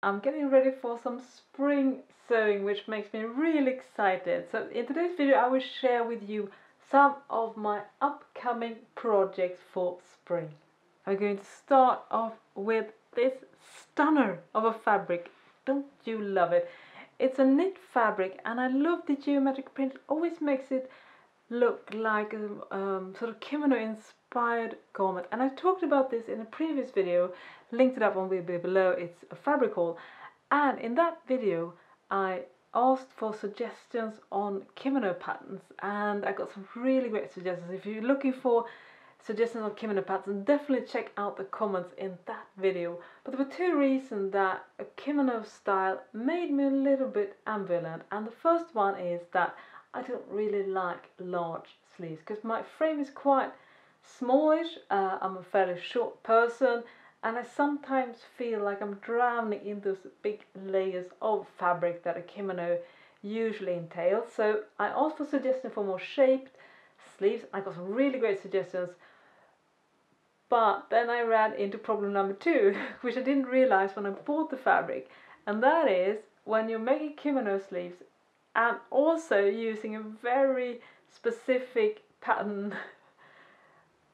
I'm getting ready for some spring sewing, which makes me really excited. So in today's video I will share with you some of my upcoming projects for spring. I'm going to start off with this stunner of a fabric. Don't you love it? It's a knit fabric and I love the geometric print. It always makes it look like a sort of kimono inspired garment, and I talked about this in a previous video, linked it up on will be below. It's a fabric haul, and in that video I asked for suggestions on kimono patterns and I got some really great suggestions. If you're looking for suggestions on kimono patterns, definitely check out the comments in that video. But there were two reasons that a kimono style made me a little bit ambivalent, and the first one is that I don't really like large sleeves because my frame is quite smallish. I'm a fairly short person and I sometimes feel like I'm drowning in those big layers of fabric that a kimono usually entails. So I asked for suggestions for more shaped sleeves. I got some really great suggestions, but then I ran into problem number two, which I didn't realize when I bought the fabric, and that is when you're making kimono sleeves and also using a very specific pattern,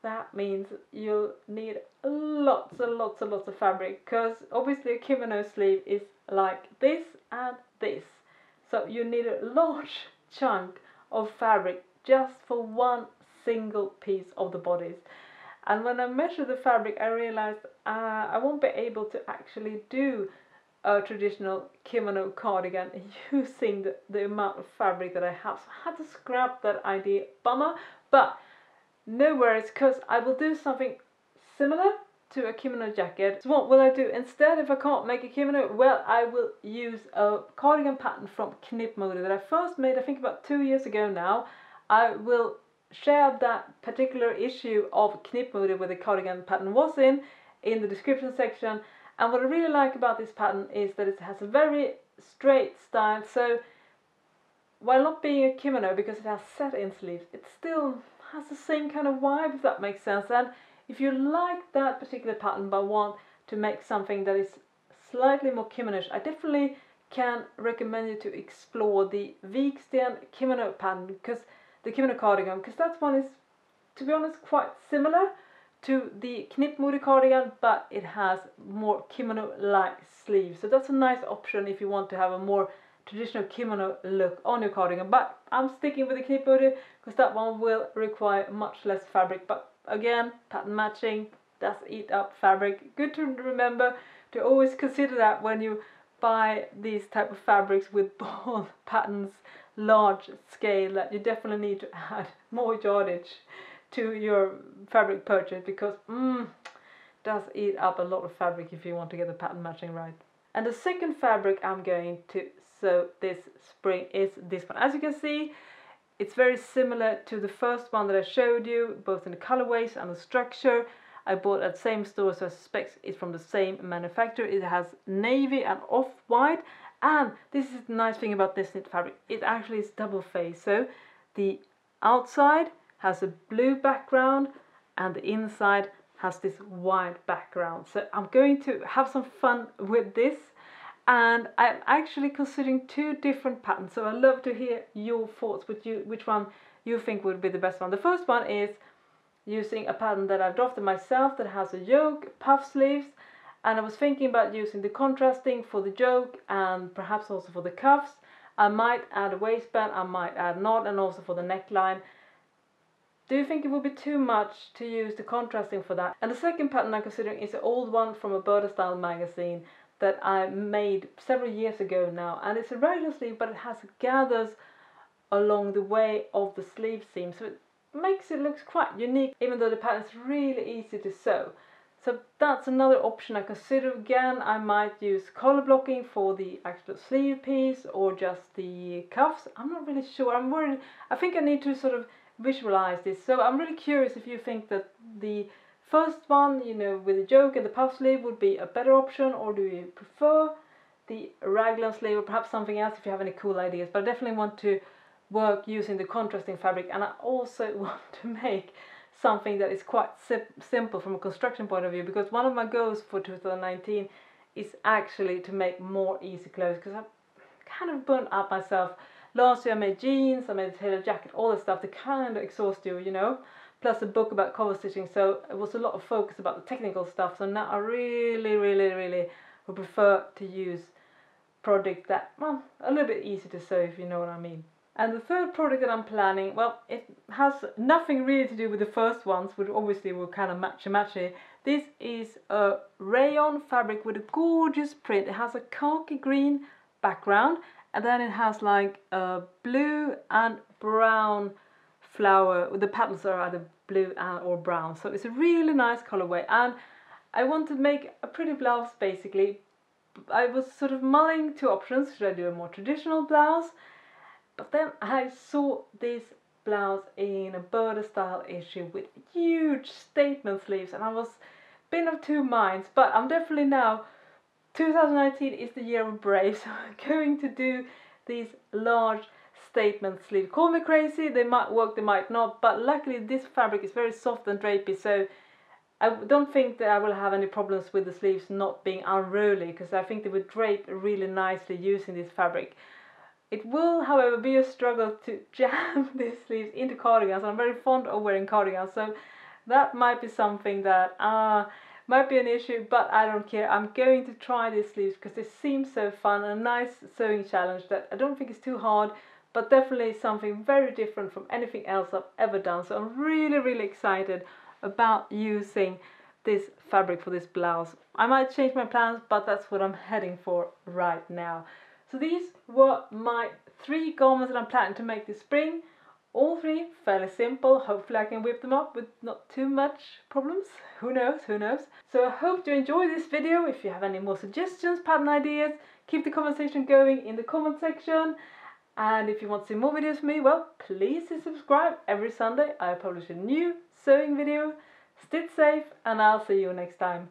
that means you'll need lots and lots and lots of fabric, because obviously a kimono sleeve is like this and this, so you need a large chunk of fabric just for one single piece of the bodice. And when I measured the fabric I realized I won't be able to actually do a traditional kimono cardigan using the amount of fabric that I have, so I had to scrap that idea. Bummer, but no worries, because I will do something similar to a kimono jacket. So what will I do instead if I can't make a kimono? Well, I will use a cardigan pattern from Knip Mode that I first made I think about 2 years ago now. I will share that particular issue of Knip Mode where the cardigan pattern was in the description section. And what I really like about this pattern is that it has a very straight style, so while not being a kimono because it has set-in sleeves, it still has the same kind of vibe, if that makes sense. And if you like that particular pattern but want to make something that is slightly more kimono-ish, I definitely can recommend you to explore the Wiksten Kimono pattern, because the kimono cardigan, because that one is, to be honest, quite similar to the Knip Mode cardigan, but it has more kimono-like sleeves. So that's a nice option if you want to have a more traditional kimono look on your cardigan. But I'm sticking with the Knip Mode because that one will require much less fabric. But again, pattern matching does eat up fabric. Good to remember to always consider that when you buy these type of fabrics with bold patterns, large scale, that you definitely need to add more yardage to your fabric purchase, because does eat up a lot of fabric if you want to get the pattern matching right. And the second fabric I'm going to sew this spring is this one. As you can see, it's very similar to the first one that I showed you, both in the colorways and the structure. I bought at the same store, so I suspect it's from the same manufacturer. It has navy and off-white, and this is the nice thing about this knit fabric. It actually is double phase, so the outside has a blue background and the inside has this white background. So I'm going to have some fun with this, and I'm actually considering two different patterns, so I'd love to hear your thoughts with you, which one you think would be the best one. The first one is using a pattern that I've drafted myself that has a yoke, puff sleeves, and I was thinking about using the contrasting for the yoke and perhaps also for the cuffs. I might add a waistband, I might add knot, and also for the neckline. Do you think it would be too much to use the contrasting for that? And the second pattern I'm considering is an old one from a Burdastyle magazine that I made several years ago now, and it's a regular sleeve but it has gathers along the way of the sleeve seam, so it makes it look quite unique even though the pattern is really easy to sew. So that's another option I consider. Again, I might use collar blocking for the actual sleeve piece or just the cuffs. I'm not really sure. I'm worried. I think I need to sort of visualize this. So I'm really curious if you think that the first one, you know, with the yoke and the puff sleeve would be a better option, or do you prefer the raglan sleeve, or perhaps something else if you have any cool ideas. But I definitely want to work using the contrasting fabric, and I also want to make something that is quite simple from a construction point of view, because one of my goals for 2019 is actually to make more easy clothes, because I've kind of burnt out myself. Last year I made jeans, I made a tailor jacket, all this stuff that kind of exhausts you, you know. Plus a book about cover stitching, so it was a lot of focus about the technical stuff. So now I really would prefer to use projects that, well, a little bit easy to sew, if you know what I mean. And the third project that I'm planning, well, it has nothing really to do with the first ones, which obviously will kind of matchy. This is a rayon fabric with a gorgeous print. It has a khaki green background, and then it has like a blue and brown flower. The patterns are either blue or brown, so it's a really nice colorway. And I want to make a pretty blouse basically. I was sort of mulling two options. Should I do a more traditional blouse? But then I saw this blouse in a Burdastyle issue with huge statement sleeves, and I was a bit of two minds. But I'm definitely now, 2019 is the year of brave, so I'm going to do these large statement sleeves. Call me crazy, they might work, they might not, but luckily this fabric is very soft and drapey, so I don't think that I will have any problems with the sleeves not being unrolly, because I think they would drape really nicely using this fabric. It will, however, be a struggle to jam these sleeves into cardigans. I'm very fond of wearing cardigans, so that might be something that might be an issue, but I don't care. I'm going to try these sleeves because they seem so fun, a nice sewing challenge that I don't think is too hard, but definitely something very different from anything else I've ever done. So I'm really excited about using this fabric for this blouse. I might change my plans, but that's what I'm heading for right now. So these were my 3 garments that I'm planning to make this spring. All 3 fairly simple. Hopefully I can whip them up with not too much problems. Who knows, who knows. So I hope you enjoy this video. If you have any more suggestions, pattern ideas, keep the conversation going in the comment section. And if you want to see more videos from me, well, please subscribe. Every Sunday I publish a new sewing video. Stay safe, and I'll see you next time.